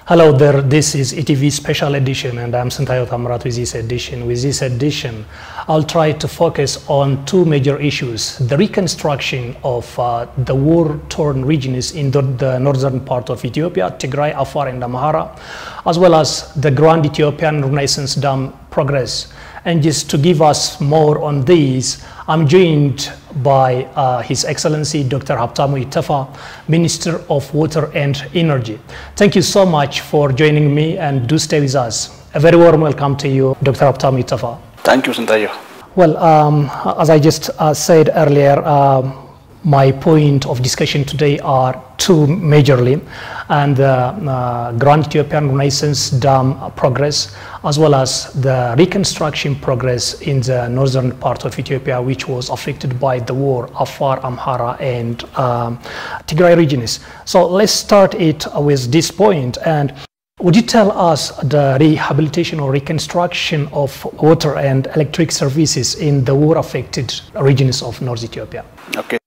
Hello there, this is ETV Special Edition and I'm Santayo Thamrat with this edition. With this edition, I'll try to focus on two major issues. The reconstruction of the war-torn regions in the northern part of Ethiopia, Tigray, Afar and Amhara, as well as the Grand Ethiopian Renaissance Dam progress. And just to give us more on these, I'm joined by His Excellency Dr. Habtamu Itafa, Minister of Water and Energy. Thank you so much for joining me and do stay with us. A very warm welcome to you, Dr. Habtamu Itafa. Thank you, Santayo. Well, as I just said earlier, my point of discussion today are two majorly, and the Grand Ethiopian Renaissance Dam progress, as well as the reconstruction progress in the northern part of Ethiopia, which was affected by the war, Afar, Amhara, and Tigray regions. So let's start it with this point. And would you tell us the rehabilitation or reconstruction of water and electric services in the war-affected regions of North Ethiopia? Okay.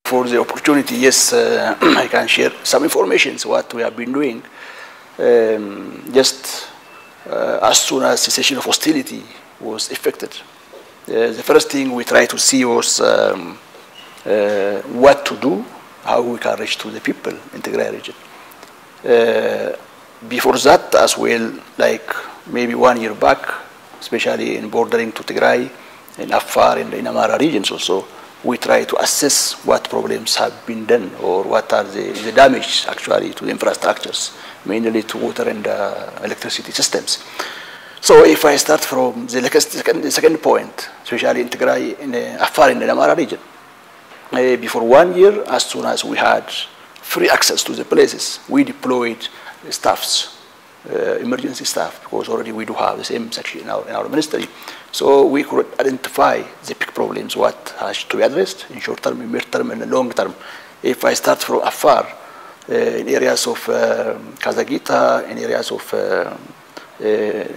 For the opportunity, yes, I can share some information what we have been doing. Just as soon as cessation of hostility was effected, the first thing we tried to see was what to do, how we can reach to the people in the Tigray region. Before that as well, like maybe 1 year back, especially in bordering to Tigray, in Afar, in the Amhara regions also, we try to assess what problems have been done or what are the damage actually to the infrastructures, mainly to water and electricity systems. So if I start from the second point, especially in Tigray, in Afar, in the Amhara region, before 1 year, as soon as we had free access to the places, we deployed staffs, emergency staff, because already we do have the same section in our ministry. So we could identify the big problems, what has to be addressed in short term, in mid term, and in long term. If I start from Afar, in areas of Kazagita, in areas of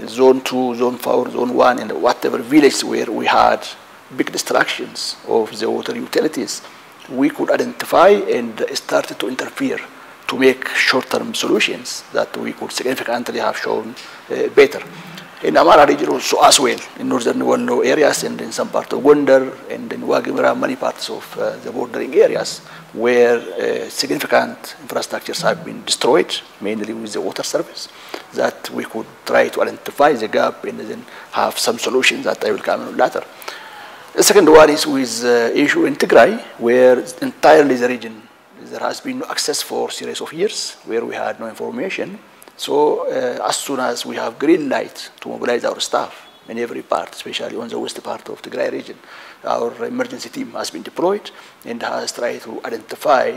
Zone 2, Zone 4, Zone 1, and whatever village where we had big destructions of the water utilities, we could identify and started to interfere to make short-term solutions that we could significantly have shown better. In Amhara region also as well, in northern Wallo areas and in some part of Gondar and in Wagimra, many parts of the bordering areas where significant infrastructures have been destroyed, mainly with the water service, that we could try to identify the gap and then have some solutions that I will come on later. The second one is with issue in Tigray, where entirely the region, there has been no access for a series of years, where we had no information. So as soon as we have green light to mobilize our staff in every part, especially on the west part of the Tigray region, our emergency team has been deployed and has tried to identify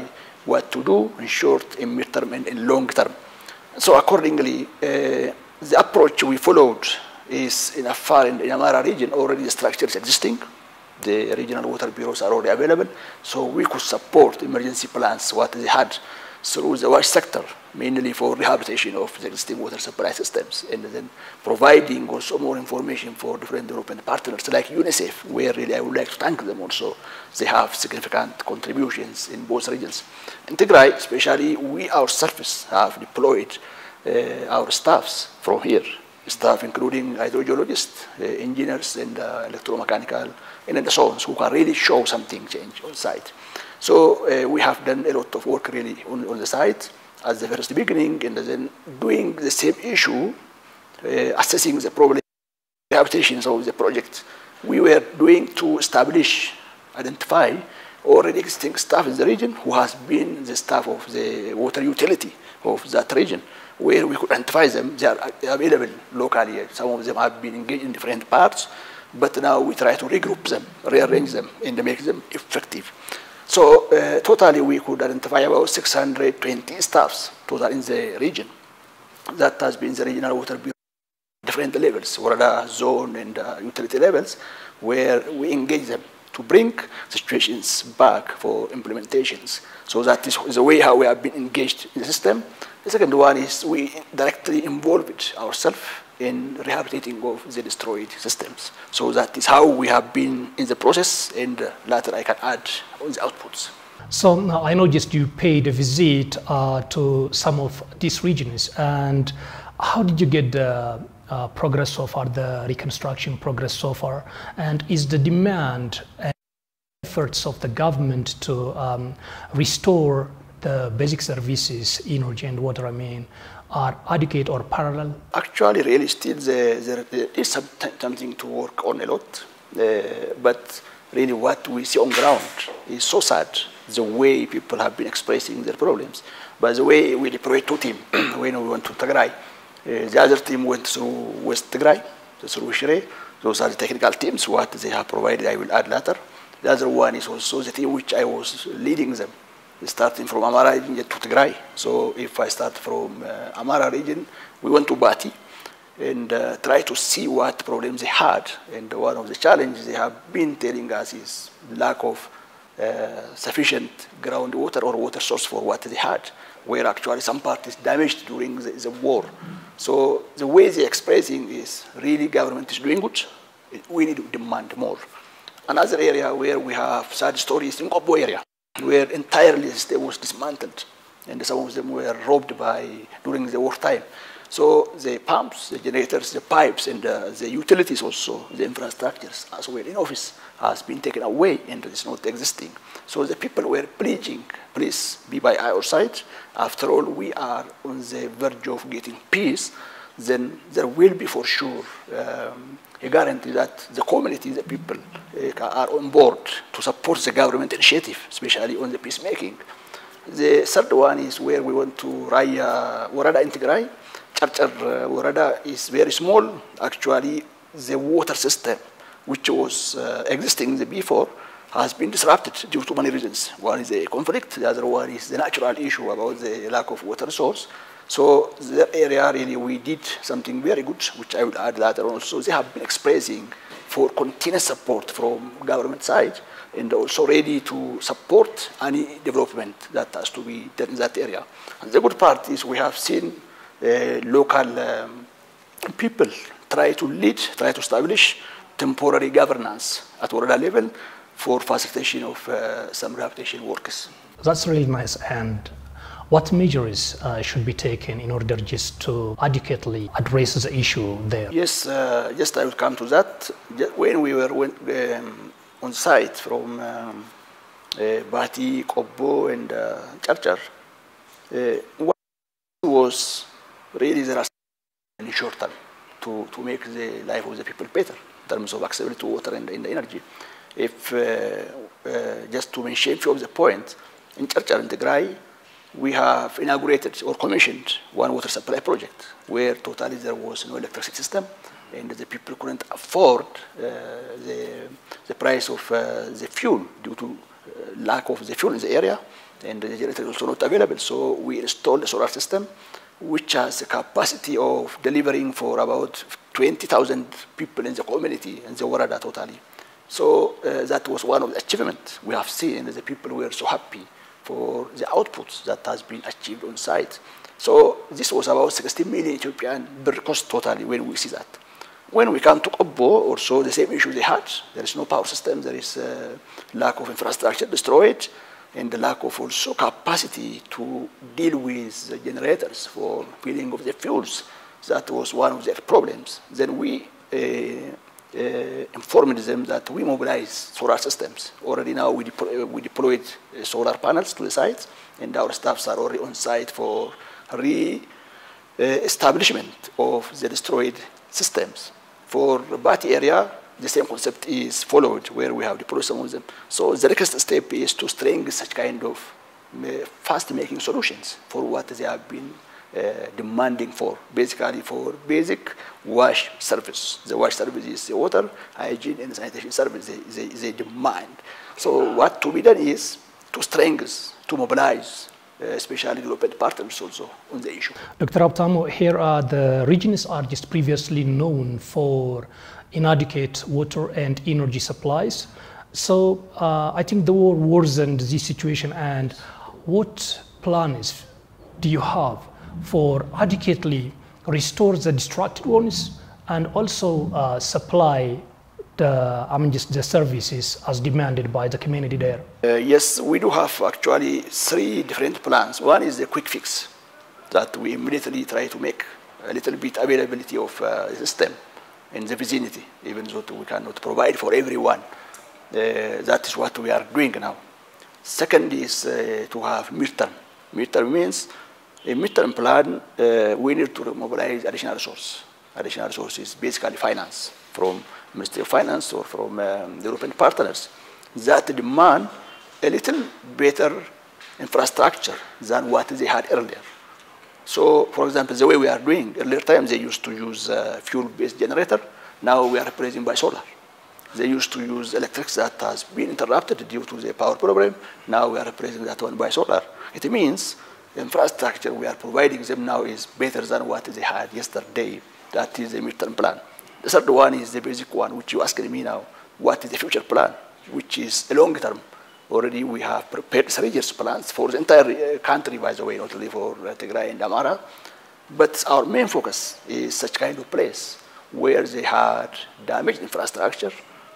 what to do in short, in mid-term, and in long term. So accordingly, the approach we followed is in Afar and in Amhara region, already the structure is existing. The regional water bureaus are already available, so we could support emergency plans, what they had through the wash sector, mainly for rehabilitation of the existing water supply systems, and then providing also more information for different European partners like UNICEF, where really I would like to thank them also. They have significant contributions in both regions. In Tigray, especially, we ourselves have deployed our staffs from here, staff including hydrogeologists, engineers, and electromechanical, and so on, who can really show something change on site. So we have done a lot of work really on the site as the first beginning, and then doing the same issue, assessing the problem, rehabilitations of the project. We were doing to establish, identify already existing staff in the region who has been the staff of the water utility of that region, where we could identify them. They are available locally. Some of them have been engaged in different parts, but now we try to regroup them, rearrange them, and make them effective. So totally we could identify about 620 staffs total in the region. That has been the regional water bureau, different levels, Warada, zone, and utility levels, where we engage them to bring situations back for implementations. So that is the way how we have been engaged in the system. The second one is we directly involved ourselves in rehabilitating of the destroyed systems. So that is how we have been in the process, and later I can add on the outputs. So now I know just you paid a visit to some of these regions, and how did you get the progress so far, the reconstruction progress so far, and is the demand and efforts of the government to restore the basic services, energy and water, I mean, are adequate or parallel? Actually, really still there is something to work on a lot, but really what we see on ground is so sad, the way people have been expressing their problems. By the way, we deployed 2 teams when we went to Tigray. The other team went through West Tigray, through Shire. Those are the technical teams, what they have provided, I will add later. The other one is also the team which I was leading them, starting from Amara region to Tigray. So if I start from Amara region, we went to Bati and try to see what problems they had. And one of the challenges they have been telling us is lack of sufficient groundwater or water source for what they had, where actually some part is damaged during the war. So the way they're expressing is really government is doing good, we need to demand more. Another area where we have sad stories in Kobo area, where entirely the state was dismantled and some of them were robbed during the wartime. So the pumps, the generators, the pipes, and the utilities also, the infrastructures as well in office has been taken away and is not existing. So the people were pledging, please be by our side. After all, we are on the verge of getting peace. Then there will be for sure a guarantee that the community, the people are on board to support the government initiative, especially on the peacemaking. The third one is where we went to Raya Warada in Tigray. Charchar Warada is very small. Actually, the water system, which was existing before, has been disrupted due to many reasons. One is the conflict, the other one is the natural issue about the lack of water source. So that area really we did something very good, which I will add later on. So they have been expressing for continuous support from government side and also ready to support any development that has to be done in that area. And the good part is we have seen local people try to lead, try to establish temporary governance at Warada level for facilitation of some rehabilitation works. That's really nice. And what measures should be taken in order just to adequately address the issue there? Yes, just I will come to that. When we were on site from Bati, Kobo, and Charchar, what was really there in short term to make the life of the people better in terms of accessibility to water and energy. If just to mention a few of the points, in Charchar and Tigray, we have inaugurated or commissioned one water supply project where totally there was no electricity system and the people couldn't afford the price of the fuel due to lack of the fuel in the area, and the generator is also not available. So we installed a solar system which has a capacity of delivering for about 20,000 people in the community and the Warada totally. So that was one of the achievements we have seen, and the people were so happy for the outputs that has been achieved on site. So this was about 60 million Ethiopian per cost totally when we see that. When we come to Kobo, also the same issue they had. There is no power system, there is lack of infrastructure destroyed, and the lack of also capacity to deal with the generators for filling of the fuels. That was one of their problems. Then we informed them that we mobilize solar systems. Already now we deployed solar panels to the site, and our staffs are already on site for re-establishment of the destroyed systems. For Bati area, the same concept is followed, where we have deployed some of them. So the next step is to strengthen such kind of fast-making solutions for what they have been demanding for, basically for basic wash service. The wash service is the water, hygiene, and sanitation service they demand. So what to be done is to strengthen, to mobilize, especially development partners also on the issue. Dr. Abtamo, here the regions are just previously known for inadequate water and energy supplies. So I think the war worsened the situation, and what plans do you have for adequately restore the distracted ones and also supply the services as demanded by the community there? Yes, we do have actually 3 different plans. One is the quick fix that we immediately try to make a little bit availability of the system in the vicinity, even though we cannot provide for everyone. That is what we are doing now. Second is to have midterm. Midterm means a midterm plan, we need to mobilize additional resource. Additional resource is basically finance from Ministry of Finance or from the European partners that demand a little better infrastructure than what they had earlier. So, for example, the way we are doing, earlier times they used to use fuel-based generator. Now we are replacing by solar. They used to use electric that has been interrupted due to the power problem. Now we are replacing that one by solar. It means the infrastructure we are providing them now is better than what they had yesterday. That is the midterm plan. The third one is the basic one, which you asked me now. What is the future plan, which is a long term? Already we have prepared 3 years plans for the entire country, by the way, not only for Tigray and Amara. But our main focus is such kind of place where they had damaged infrastructure,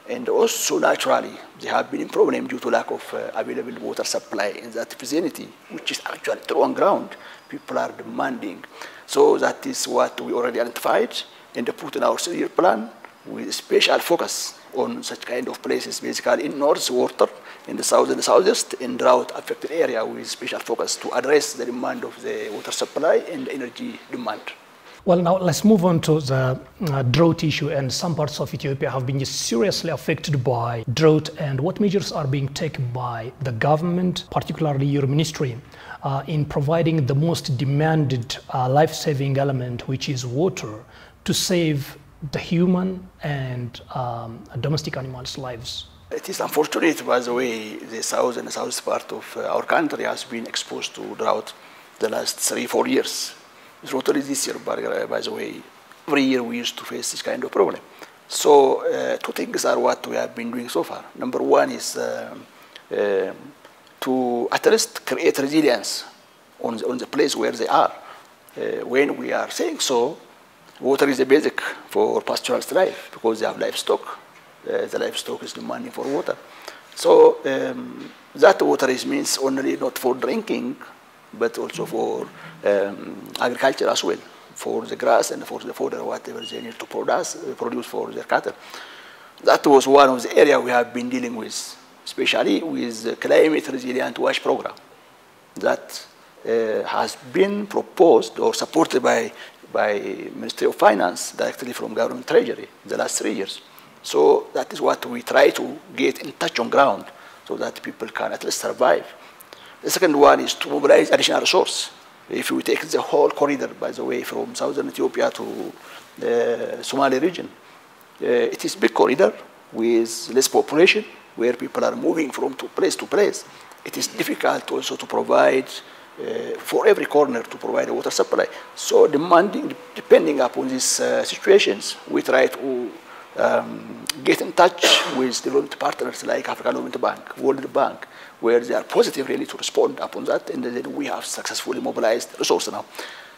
and also naturally they have been in problem due to lack of available water supply in that vicinity, which is actually true on ground. People are demanding. So that is what we already identified and put in our 3-year plan with special focus on such kind of places, basically in north water, in the south and the southeast, in drought-affected area with special focus to address the demand of the water supply and the energy demand. Well, now let's move on to the drought issue, and some parts of Ethiopia have been seriously affected by drought, and what measures are being taken by the government, particularly your ministry, in providing the most demanded life-saving element, which is water, to save the human and domestic animals' lives? It is unfortunate, by the way, the south and the south part of our country has been exposed to drought the last 3-4 years. It's not only this year, by the way, every year we used to face this kind of problem. So 2 things are what we have been doing so far. Number one is to at least create resilience on the place where they are. When we are saying so, water is a basic for pastoralist life because they have livestock. The livestock is demanding for water. So that water means only not for drinking, but also for agriculture as well, for the grass and for the fodder, whatever they need to produce for their cattle. That was one of the areas we have been dealing with, especially with the climate resilient wash program that has been proposed or supported by Ministry of Finance directly from Government Treasury the last 3 years. So that is what we try to get in touch on ground so that people can at least survive. The second one is to mobilize additional resource. If we take the whole corridor, by the way, from southern Ethiopia to the Somali region, it is a big corridor with less population where people are moving from place to place. It is difficult also to provide for every corner to provide a water supply. So depending upon these situations, we try to get in touch with development partners like African Development Bank, World Bank, where they are positive really to respond upon that, and then we have successfully mobilized resources now.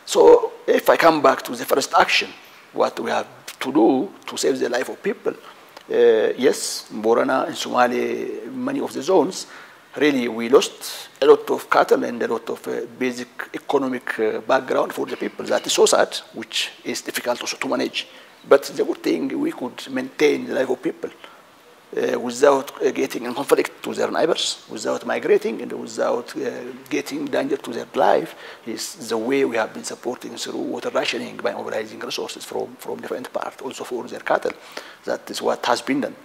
So if I come back to the first action, what we have to do to save the life of people, yes, in Borana and Somali, many of the zones, really we lost a lot of cattle and a lot of basic economic background for the people. That is so sad, which is difficult also to manage. But the good thing, we could maintain the life of people without getting in conflict to their neighbors, without migrating, and without getting danger to their life, is the way we have been supporting through water rationing by mobilizing resources from different parts, also for their cattle. That is what has been done.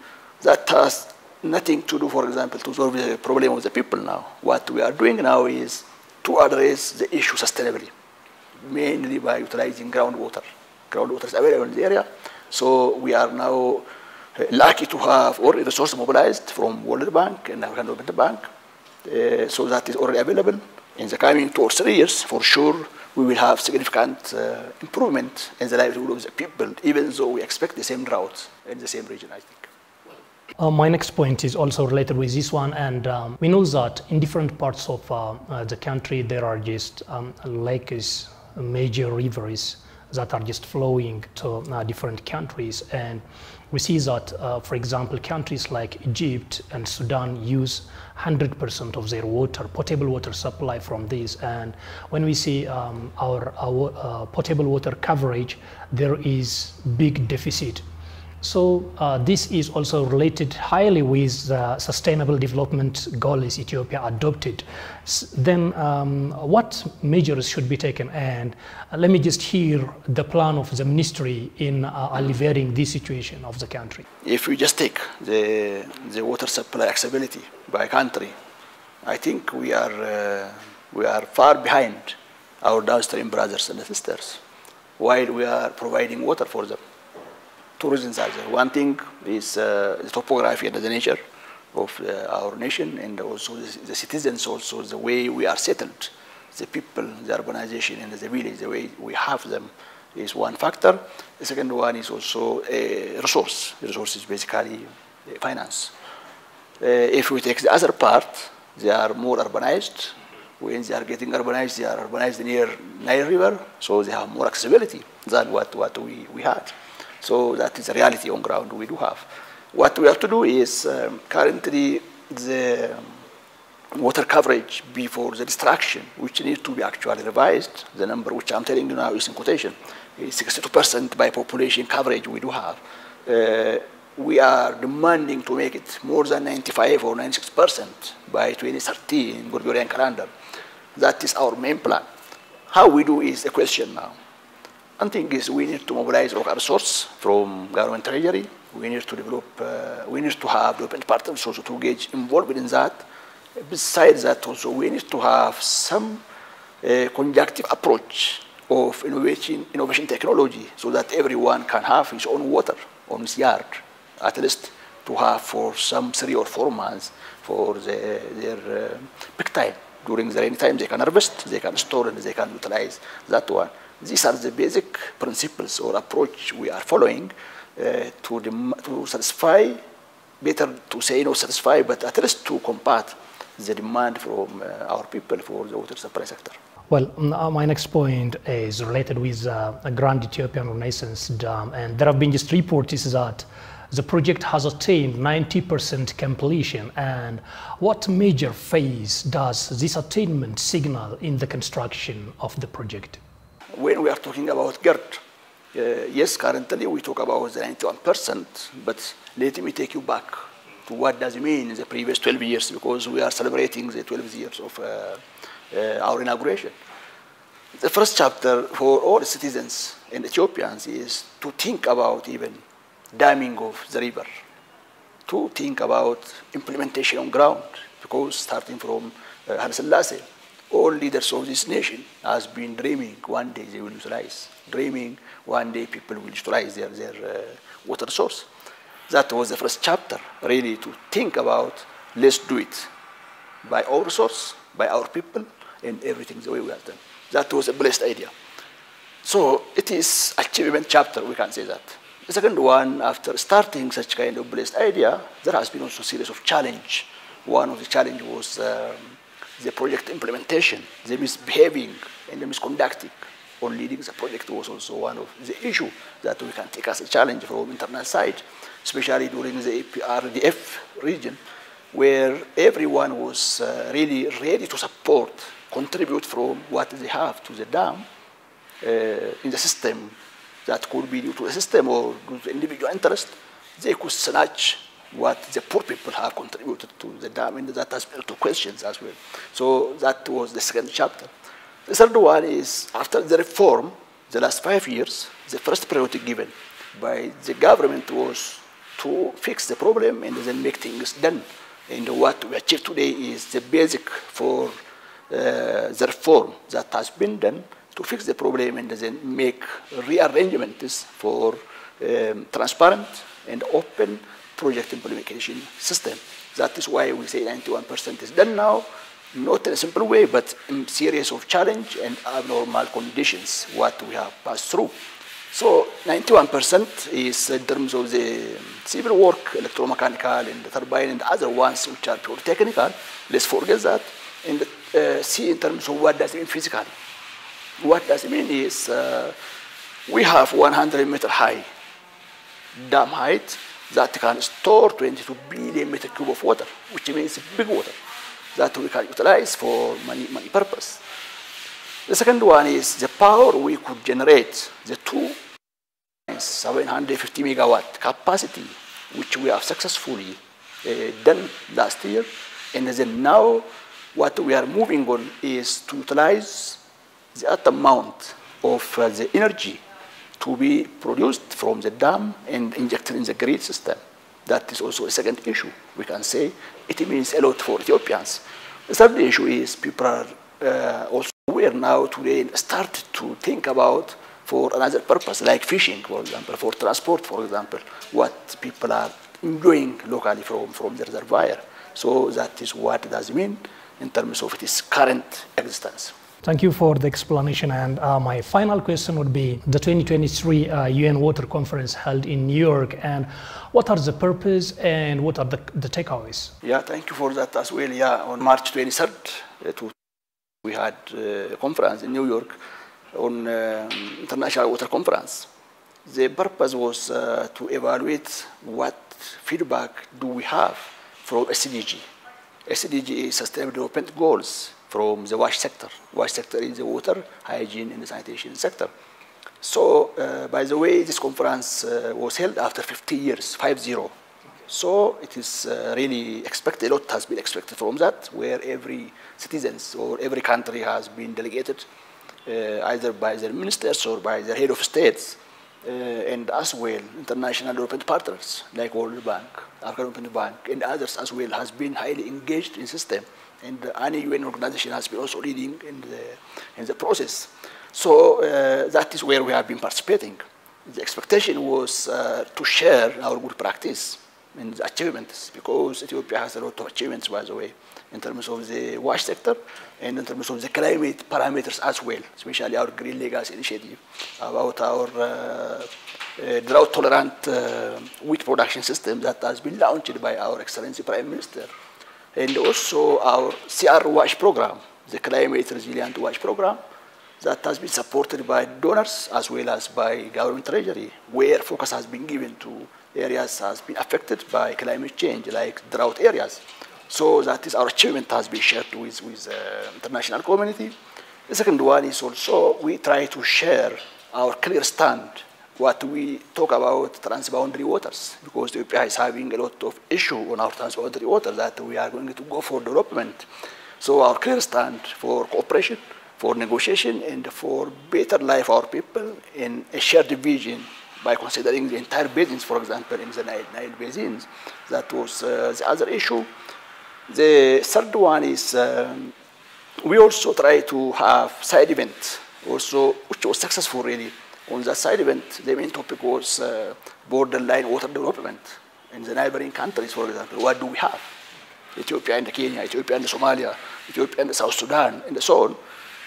That has nothing to do, for example, to solve the problem of the people now. What we are doing now is to address the issue sustainably, mainly by utilizing groundwater. Groundwater is available in the area, so we are now lucky to have all resources mobilized from World Bank and African Development Bank, so that is already available. In the coming 2 or 3 years, for sure, we will have significant improvement in the livelihood of the people, even though we expect the same droughts in the same region, I think. My next point is also related with this one, and we know that in different parts of the country there are just lakes, major rivers that are just flowing to different countries. And we see that, for example, countries like Egypt and Sudan use 100% of their water, potable water supply from this. And when we see our potable water coverage, there is big deficit. So this is also related highly with the Sustainable Development Goals Ethiopia adopted. Then what measures should be taken? And let me just hear the plan of the ministry in alleviating this situation of the country. If we just take the water supply accessibility by country, I think we are far behind our downstream brothers and sisters while we are providing water for them. Two reasons are there. One thing is the topography and the nature of our nation, and also the citizens, also the way we are settled, the people, the urbanization, and the village, the way we have them is one factor. The second one is also a resource. The resource is basically finance. If we take the other part, they are more urbanized. When they are getting urbanized, they are urbanized near Nile River, so they have more accessibility than what we had. So that is a reality on ground we do have. What we have to do is currently the water coverage before the destruction, which needs to be actually revised. The number which I'm telling you now is in quotation. Is 62% by population coverage we do have. We are demanding to make it more than 95 or 96% by 2030 in Gregorian calendar. That is our main plan. How we do is a question now. One thing is we need to mobilize local resources from government treasury. We need to develop, we need to have development partners also to get involved in that. Besides that also, we need to have some conjunctive approach of innovation technology so that everyone can have his own water on his yard, at least to have for some 3 or 4 months for their peak time. During the rainy time, they can harvest, they can store, and they can utilize that one. These are the basic principles or approach we are following to satisfy, better to say no satisfy, but at least to combat the demand from our people for the water supply sector. Well, my next point is related with a Grand Ethiopian Renaissance Dam, and there have been just reports that the project has attained 90% completion. And what major phase does this attainment signal in the construction of the project? When we are talking about GERD, yes, currently we talk about the 91%, but let me take you back to what does it mean in the previous 12 years, because we are celebrating the 12 years of our inauguration. The first chapter for all citizens and Ethiopians is to think about even damming of the river, to think about implementation on ground, because starting from Haile Selassie, all leaders of this nation has been dreaming one day they will utilize, dreaming one day people will utilize their water source. That was the first chapter, really, to think about, let's do it by our resource, by our people, and everything the way we have done. That was a blessed idea. So it is achievement chapter, we can say that. The second one, after starting such kind of blessed idea, there has been also a series of challenge. One of the challenge was the project implementation, the misbehaving and the misconducting on leading the project was also one of the issues that we can take as a challenge from internal side, especially during the RDF region, where everyone was really ready to support, contribute from what they have to the dam in the system that could be due to the system or due to individual interest. They could snatch what the poor people have contributed to the dam, and that has been two questions as well. So that was the second chapter. The third one is, after the reform, the last 5 years, the first priority given by the government was to fix the problem and then make things done. And what we achieved today is the basic for the reform that has been done to fix the problem and then make rearrangements for transparent and open project implementation system. That is why we say 91% is done now, not in a simple way, but in series of challenge and abnormal conditions, what we have passed through. So 91% is in terms of the civil work, electromechanical, and the turbine, and the other ones which are pure technical. Let's forget that and see in terms of what does it mean physically. What does it mean is we have 100-meter high dam height that can store 22 billion meter cube of water, which means big water that we can utilize for many purposes. The second one is the power we could generate, the 750 megawatt capacity, which we have successfully done last year. And then now what we are moving on is to utilize the amount of the energy to be produced from the dam and injected in the grid system. That is also a second issue. We can say it means a lot for Ethiopians. The third issue is people are also aware now today and started to think about for another purpose, like fishing, for example, for transport, for example, what people are enjoying locally from the reservoir. So that is what it does mean in terms of its current existence. Thank you for the explanation. And my final question would be the 2023 UN Water Conference held in New York, and what are the purpose and what are the takeaways? Yeah, thank you for that as well. Yeah, on March 23rd, we had a conference in New York on International Water Conference. The purpose was to evaluate what feedback do we have from SDG. SDG is Sustainable Development Goals from the wash sector. Wash sector is the water, hygiene, and the sanitation sector. So, by the way, this conference was held after 50 years, 5-0. So it is really expected, a lot has been expected from that, where every citizens or every country has been delegated either by their ministers or by their head of states, and as well international development partners like World Bank, African Development Bank, and others as well has been highly engaged in system, and any UN organization has been also leading in the process. So that is where we have been participating. The expectation was to share our good practice and the achievements, because Ethiopia has a lot of achievements, by the way, in terms of the wash sector and in terms of the climate parameters as well, especially our Green Legacy initiative, about our drought-tolerant wheat production system that has been launched by our Excellency Prime Minister, and also our CR Wash program, the Climate Resilient Wash program, that has been supported by donors as well as by government treasury, where focus has been given to areas has been affected by climate change, like drought areas. So that is our achievement has been shared with international community. The second one is also we try to share our clear stand, what we talk about transboundary waters, because Ethiopia is having a lot of issue on our transboundary water that we are going to go for development. So our clear stand for cooperation, for negotiation, and for better life of our people in a shared vision by considering the entire basins, for example, in the Nile basins. That was the other issue. The third one is we also try to have side events, also, which was successful really. On that side event, the main topic was borderline water development in the neighboring countries, for example. What do we have? Ethiopia and Kenya, Ethiopia and Somalia, Ethiopia and South Sudan, and so on.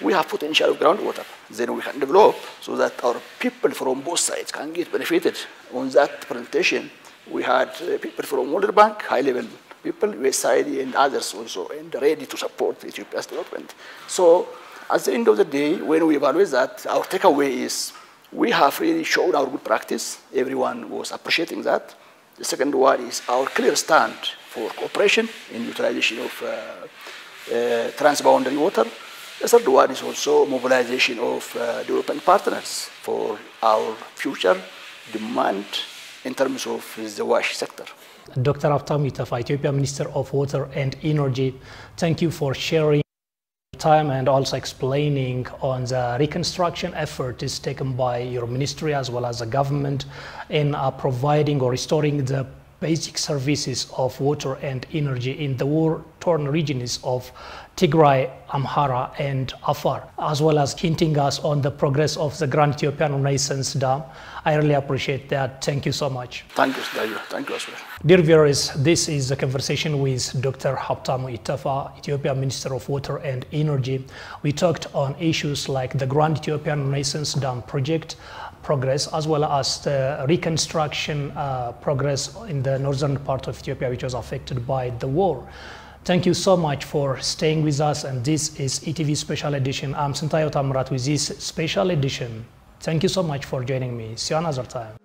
We have potential of groundwater. Then we can develop so that our people from both sides can get benefited. On that presentation, we had people from World Bank, high-level people, USAID, and others also, and ready to support Ethiopia's development. So at the end of the day, when we evaluate that, our takeaway is we have really shown our good practice. Everyone was appreciating that. The second one is our clear stand for cooperation in utilization of transboundary water. The third one is also mobilization of development partners for our future demand in terms of the wash sector. Dr. Habtamu Itafa, Ethiopia Minister of Water and Energy, thank you for sharing time and also explaining on the reconstruction effort is taken by your ministry as well as the government in providing or restoring the basic services of water and energy in the war-torn regions of Tigray, Amhara, and Afar, as well as hinting us on the progress of the Grand Ethiopian Renaissance Dam. I really appreciate that. Thank you so much. Thank you, Dayo. Thank you as well. Dear viewers, this is a conversation with Dr. Habtamu Itafa, Ethiopian Minister of Water and Energy. We talked on issues like the Grand Ethiopian Renaissance Dam project progress, as well as the reconstruction progress in the northern part of Ethiopia, which was affected by the war. Thank you so much for staying with us, and this is ETV Special Edition. I'm Sintayo Tamrat with this special edition. Thank you so much for joining me. See you another time.